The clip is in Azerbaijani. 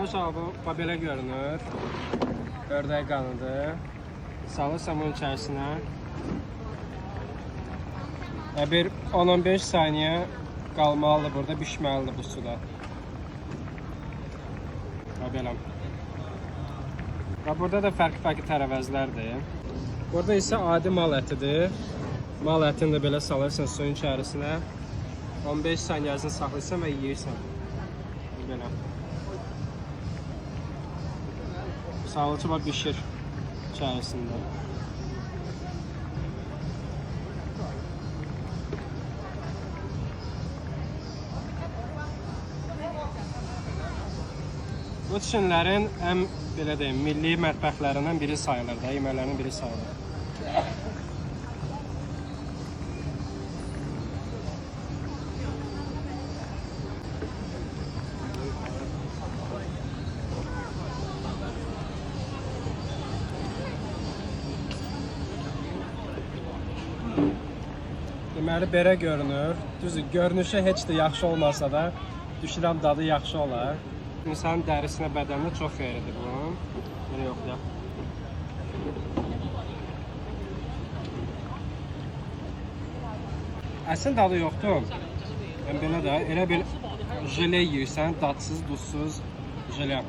Uşaq bu belə görünür. Ördək qanıdır. Salırsam bunun içərisinə. Bir 10-15 saniyə qalmalıdır burada, bişməlidir bu suda. Belə. Burada da fərqli tərəvəzlərdir. Burada isə adi mal ətidir. Mal ətini də belə salırsan suyun içərisinə. 15 saniyəsini saxlayırsan və yeyirsən. Belə. Sağlıqçı bax bişir içərisində. Bu Çinlərin ən belə deyim, milli mətbəxlərindən biri sayılır da, yeməklərinin biri sayılır. Deməli, belə görünür. Düzdür, görünüşü heç də yaxşı olmasa da, düşünürəm dadı yaxşı olar. İnsanın dərisinə, bədəninə çox xeyirlidir bunun. Belə yox ya. Əslində dadı yoxdur. Yəni belə də, elə bir jele yeyirsən, dadsız, duzsuz jele.